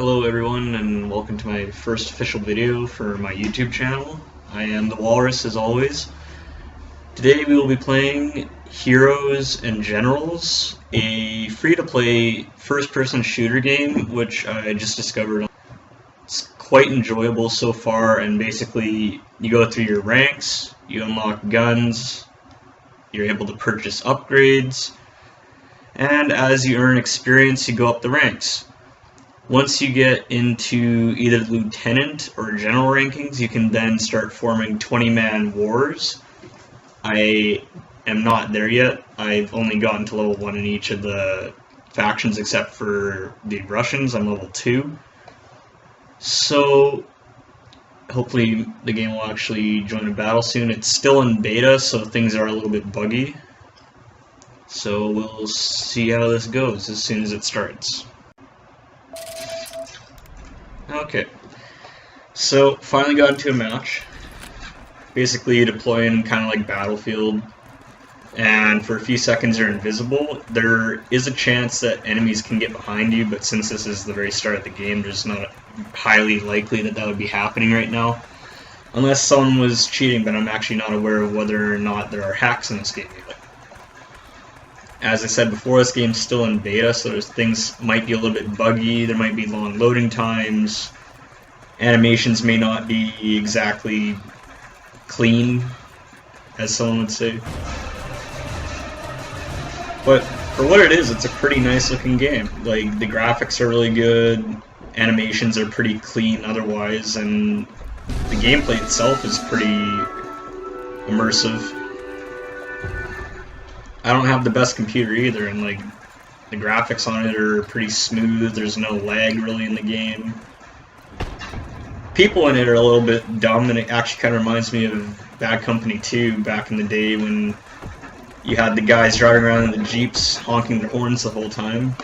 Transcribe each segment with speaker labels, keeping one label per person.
Speaker 1: Hello everyone and welcome to my first official video for my YouTube channel. I am the Walrus as always. Today we will be playing Heroes and Generals, a free-to-play first-person shooter game which I just discovered. It's quite enjoyable so far, and basically you go through your ranks, you unlock guns, you're able to purchase upgrades, and as you earn experience you go up the ranks. Once you get into either lieutenant or general rankings, you can then start forming 20-man wars. I am not there yet. I've only gotten to level 1 in each of the factions except for the Russians. I'm level 2. So hopefully the game will actually join a battle soon. It's still in beta, so things are a little bit buggy. So we'll see how this goes as soon as it starts. Okay, so finally got into a match. Basically you deploy in kind of like Battlefield, and for a few seconds you're invisible. There is a chance that enemies can get behind you, but since this is the very start of the game, there's not highly likely that that would be happening right now. Unless someone was cheating, but I'm actually not aware of whether or not there are hacks in this game yet. As I said before, this game's still in beta, so things might be a little bit buggy, there might be long loading times, animations may not be exactly clean, as someone would say. But for what it is, it's a pretty nice looking game. Like, the graphics are really good, animations are pretty clean otherwise, and the gameplay itself is pretty immersive. I don't have the best computer either, and like the graphics on it are pretty smooth. There's no lag really in the game. People in it are a little bit dumb, and it actually kind of reminds me of Bad Company 2 back in the day when you had the guys driving around in the Jeeps honking their horns the whole time.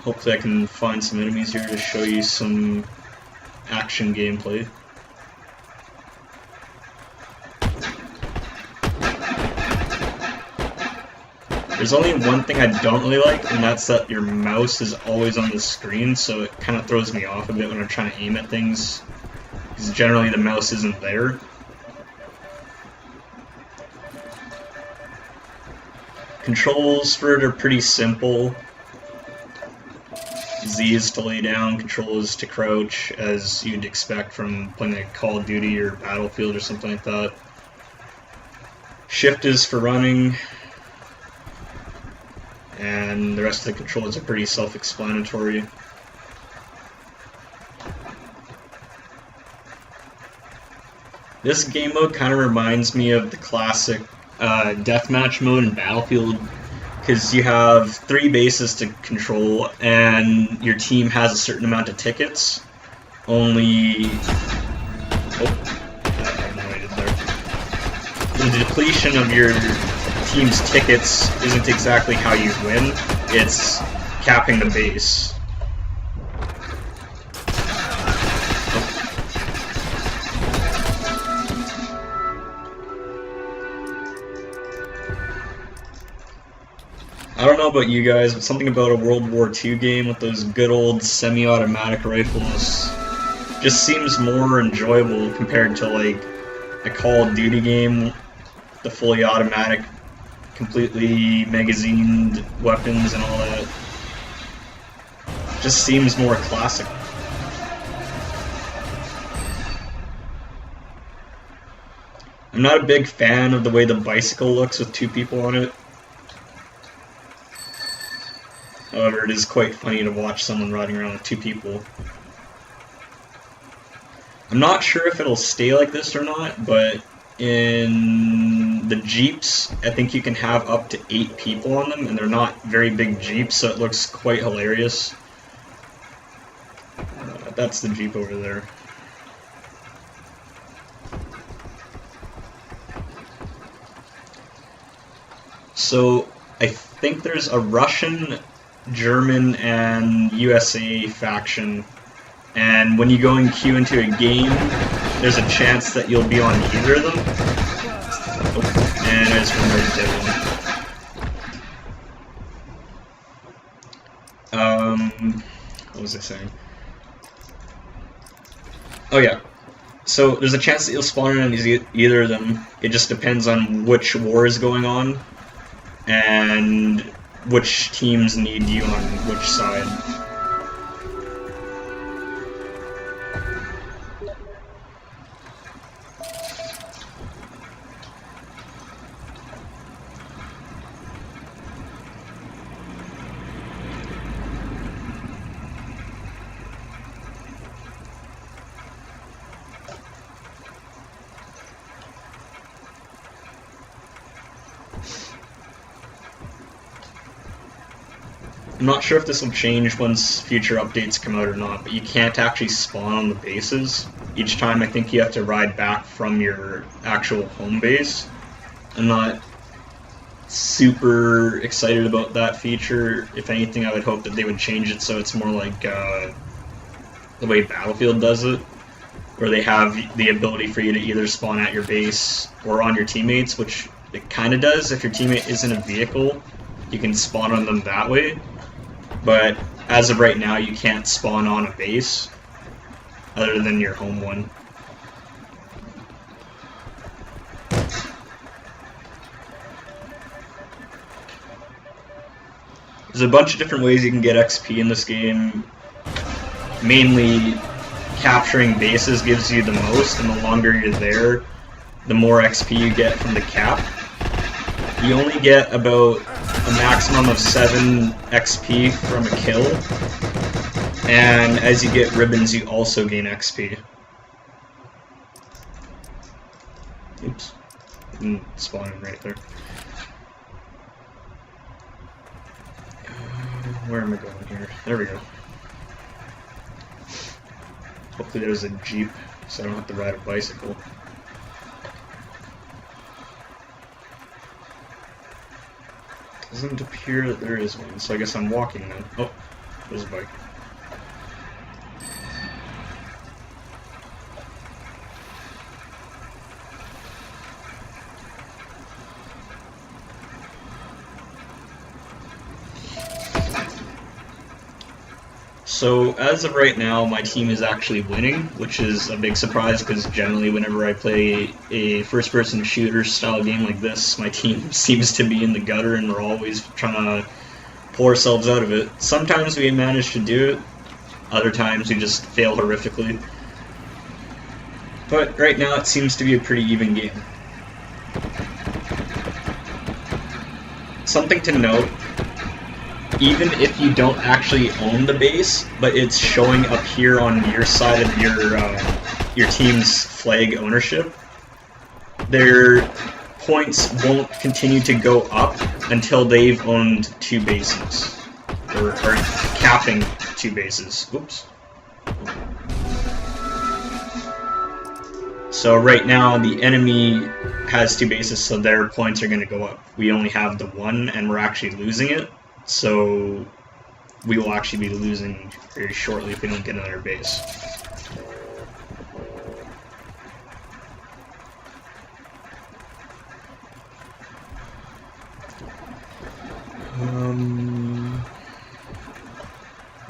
Speaker 1: Hopefully I can find some enemies here to show you some action gameplay. There's only one thing I don't really like, and that's that your mouse is always on the screen, so it kind of throws me off a bit when I'm trying to aim at things, because generally the mouse isn't there. Controls for it are pretty simple. Z is to lay down, control is to crouch, as you'd expect from playing like Call of Duty or Battlefield or something like that. Shift is for running. And the rest of the controls are pretty self-explanatory. This game mode kind of reminds me of the classic deathmatch mode in Battlefield, because you have 3 bases to control, and your team has a certain amount of tickets. Only... oh, I have no idea there. The depletion of your team's tickets isn't exactly how you win, it's capping the base. I don't know about you guys, but something about a World War II game with those good old semi-automatic rifles just seems more enjoyable compared to like a Call of Duty game, the fully automatic, completely magazined weapons and all that. Just seems more classic. I'm not a big fan of the way the bicycle looks with 2 people on it. However, it is quite funny to watch someone riding around with 2 people. I'm not sure if it'll stay like this or not, but in the Jeeps, I think you can have up to 8 people on them, and they're not very big Jeeps, so it looks quite hilarious. That's the Jeep over there. So, I think there's a Russian, German, and USA faction, and when you go and queue into a game, there's a chance that you'll be on either of them. Oh, and I just remembered the dead one. What was I saying? Oh yeah. So there's a chance that you'll spawn in on either of them. It just depends on which war is going on and which teams need you on which side. I'm not sure if this will change once future updates come out or not, but you can't actually spawn on the bases. Each time I think you have to ride back from your actual home base. I'm not super excited about that feature. If anything, I would hope that they would change it so it's more like the way Battlefield does it, where they have the ability for you to either spawn at your base or on your teammates, which it kind of does. If your teammate is in a vehicle, you can spawn on them that way. But as of right now, you can't spawn on a base other than your home one. There's a bunch of different ways you can get XP in this game. Mainly, capturing bases gives you the most, and the longer you're there, the more XP you get from the cap. You only get about a maximum of 7 XP from a kill, and as you get ribbons, you also gain XP. Oops, didn't spawn in right there. Where am I going here? There we go. Hopefully there's a Jeep, so I don't have to ride a bicycle. Doesn't appear that there is one, so I guess I'm walking then. Oh, there's a bike. So as of right now, my team is actually winning, which is a big surprise because generally whenever I play a first-person shooter style game like this, my team seems to be in the gutter and we're always trying to pull ourselves out of it. Sometimes we manage to do it, other times we just fail horrifically. But right now it seems to be a pretty even game. Something to note, even if you don't actually own the base, but it's showing up here on your side of your team's flag ownership, their points won't continue to go up until they've owned 2 bases, or capping 2 bases. Oops. So right now the enemy has 2 bases, so their points are going to go up. We only have the 1, and we're actually losing it. So we will actually be losing very shortly if we don't get another base.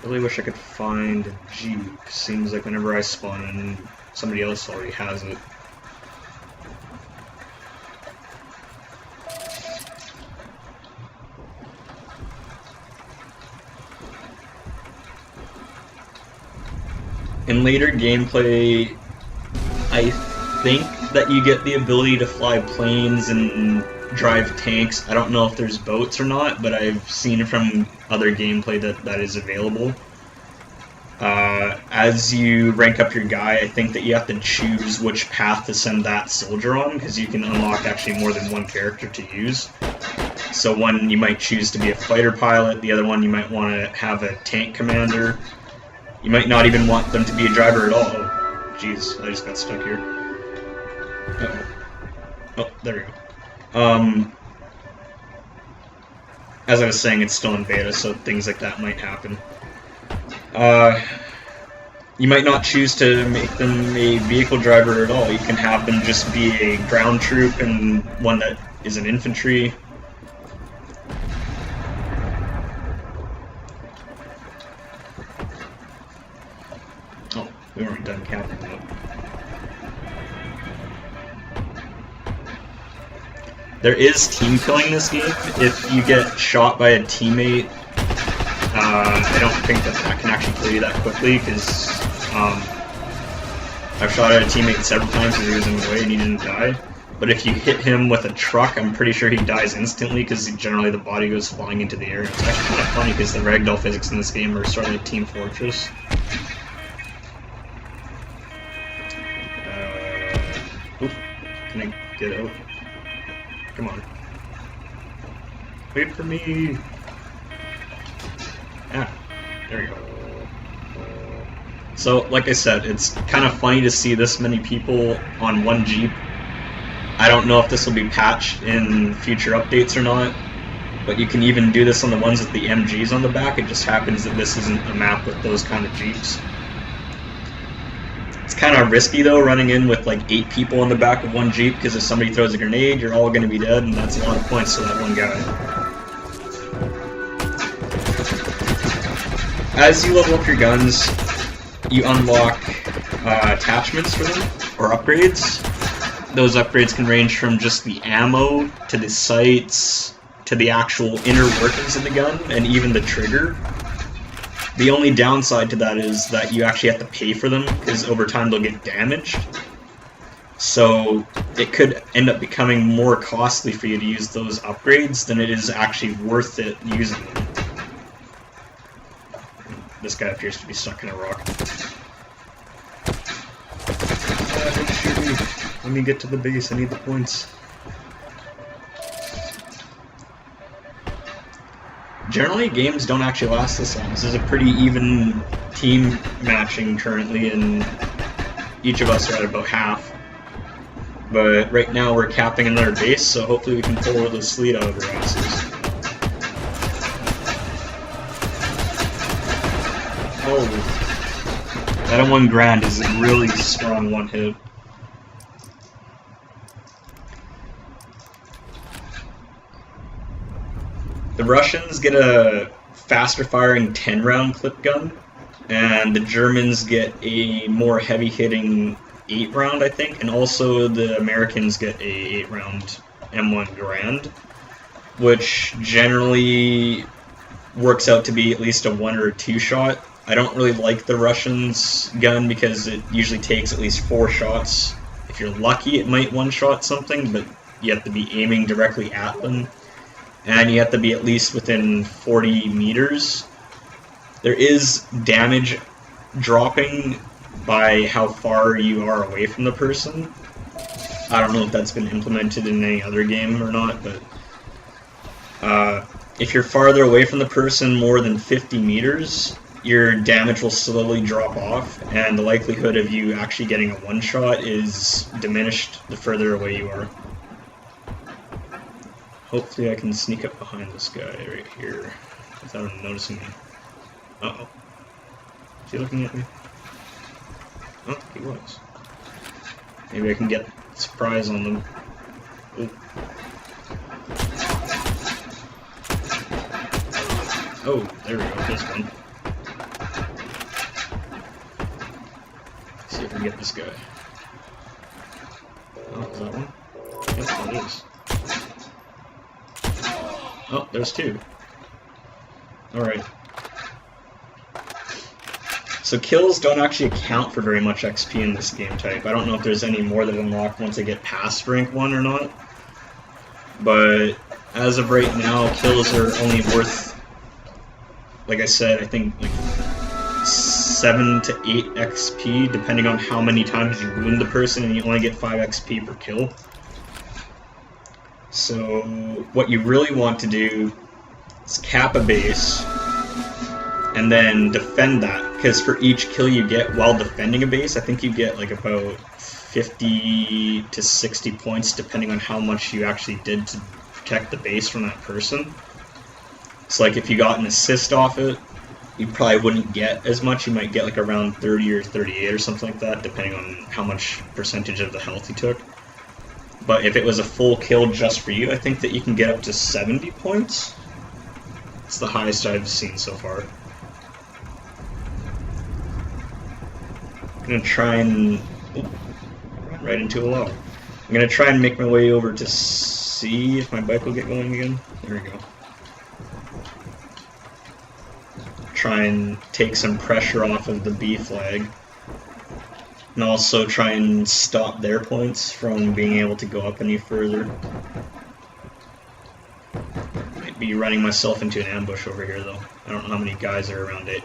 Speaker 1: Really wish I could find a Jeep. Seems like whenever I spawn in, somebody else already has it. In later gameplay, I think that you get the ability to fly planes and drive tanks. I don't know if there's boats or not, but I've seen from other gameplay that that is available. As you rank up your guy, I think that you have to choose which path to send that soldier on, because you can unlock actually more than one character to use. So one you might choose to be a fighter pilot, the other one you might want to have a tank commander. You might not even want them to be a driver at all. Oh, jeez, I just got stuck here. Uh-oh. Oh, there we go. As I was saying, it's still in beta, so things like that might happen. You might not choose to make them a vehicle driver at all. You can have them just be a ground troop and one that is an infantry. We weren't done capping though. There is team killing this game. If you get shot by a teammate, I don't think that can actually kill you that quickly, because I've shot at a teammate several times because he was in the way and he didn't die. But if you hit him with a truck, I'm pretty sure he dies instantly, because generally the body goes flying into the air. It's actually kind of funny because the ragdoll physics in this game are sort of like Team Fortress. Oops, can I get out? Come on. Wait for me! Ah, there we go. So, like I said, it's kind of funny to see this many people on one Jeep. I don't know if this will be patched in future updates or not, but you can even do this on the ones with the MGs on the back. It just happens that this isn't a map with those kind of Jeeps. It's kind of risky though, running in with like 8 people on the back of one Jeep, because if somebody throws a grenade, you're all going to be dead, and that's a lot of points to that one guy. As you level up your guns, you unlock attachments for them, or upgrades. Those upgrades can range from just the ammo, to the sights, to the actual inner workings of the gun, and even the trigger. The only downside to that is that you actually have to pay for them, because over time they'll get damaged. So it could end up becoming more costly for you to use those upgrades than it is actually worth it using them. This guy appears to be stuck in a rock. Don't shoot me. Let me get to the base, I need the points. Generally, games don't actually last this long. This is a pretty even team matching currently, and each of us are at about half. But right now we're capping another base, so hopefully we can pull the sleet out of our asses. Oh, that M1 Grand is a really strong one hit. The Russians get a faster firing 10-round clip gun, and the Germans get a more heavy hitting 8-round, I think, and also the Americans get a 8-round M1 Grand, which generally works out to be at least a 1 or a 2 shot. I don't really like the Russians gun because it usually takes at least 4 shots. If you're lucky, it might one-shot something, but you have to be aiming directly at them. And you have to be at least within 40 meters. There is damage dropping by how far you are away from the person. I don't know if that's been implemented in any other game or not, but if you're farther away from the person more than 50 meters, your damage will slowly drop off, and the likelihood of you actually getting a one-shot is diminished the further away you are. Hopefully I can sneak up behind this guy right here without him noticing me. Uh-oh. Is he looking at me? Oh, he was. Maybe I can get a surprise on them. Ooh. Oh, there we go, this one. Let's see if we can get this guy. Oh, is that one? Yes, that is. Oh, there's 2. Alright. So kills don't actually account for very much XP in this game type. I don't know if there's any more that unlock once I get past rank 1 or not. But as of right now, kills are only worth, like I said, I think like 7 to 8 XP, depending on how many times you wound the person, and you only get 5 XP per kill. So what you really want to do is cap a base and then defend that, because for each kill you get while defending a base, I think you get like about 50 to 60 points depending on how much you actually did to protect the base from that person. So like if you got an assist off it, you probably wouldn't get as much. You might get like around 30 or 38 or something like that, depending on how much percentage of the health you took. But if it was a full kill just for you, I think that you can get up to 70 points. It's the highest I've seen so far. gonna try and run right into a wall. I'm gonna try and make my way over to see if my bike will get going again. There we go. Try and take some pressure off of the B flag. And also try and stop their points from being able to go up any further. Might be running myself into an ambush over here though. I don't know how many guys are around it,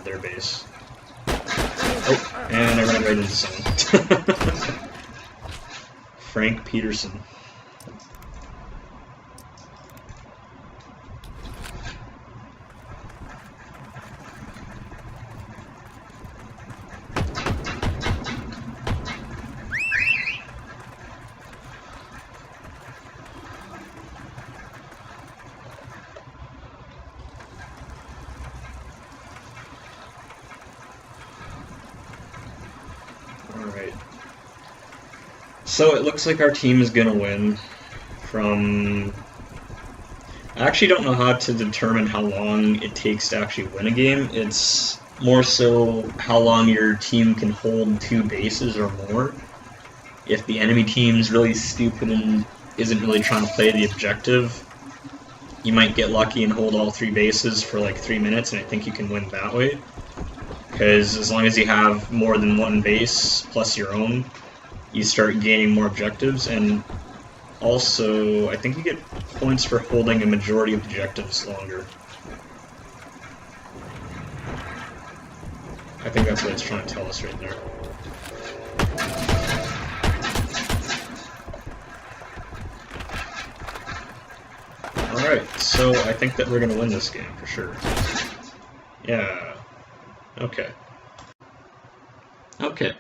Speaker 1: their base. Oh, and I ran right into someone. Frank Peterson. Alright. So it looks like our team is gonna win from... I actually don't know how to determine how long it takes to actually win a game. It's more so how long your team can hold 2 bases or more. If the enemy team's really stupid and isn't really trying to play the objective, you might get lucky and hold all 3 bases for like 3 minutes, and I think you can win that way. Because as long as you have more than 1 base plus your own, you start gaining more objectives, and also I think you get points for holding a majority of objectives longer. I think that's what it's trying to tell us right there. Alright, so I think that we're going to win this game for sure. Yeah. Okay. Okay.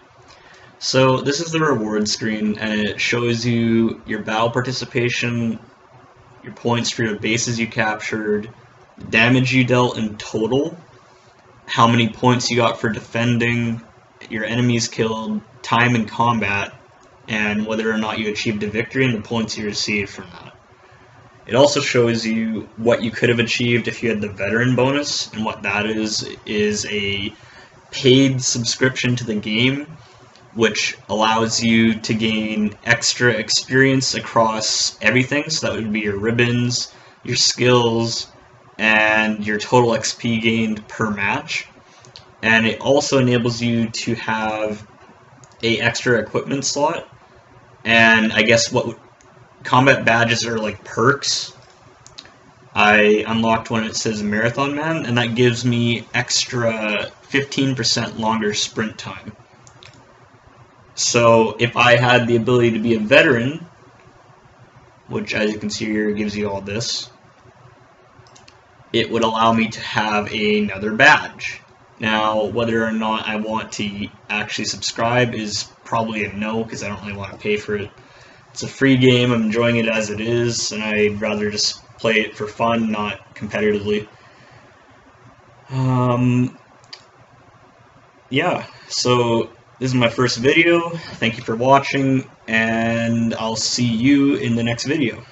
Speaker 1: So this is the reward screen, and it shows you your battle participation, your points for your bases you captured, damage you dealt in total, how many points you got for defending, your enemies killed, time in combat, and whether or not you achieved a victory and the points you received from that. It also shows you what you could have achieved if you had the veteran bonus, and what that is a paid subscription to the game, which allows you to gain extra experience across everything. So that would be your ribbons, your skills, and your total XP gained per match. And it also enables you to have a extra equipment slot, and I guess what combat badges are like perks. I unlocked one that says Marathon Man, and that gives me extra 15% longer sprint time. So if I had the ability to be a veteran, which as you can see here gives you all this, it would allow me to have another badge. Now, whether or not I want to actually subscribe is probably a no, because I don't really want to pay for it. It's a free game, I'm enjoying it as it is, and I'd rather just play it for fun, not competitively. Yeah, so this is my first video. Thank you for watching, and I'll see you in the next video.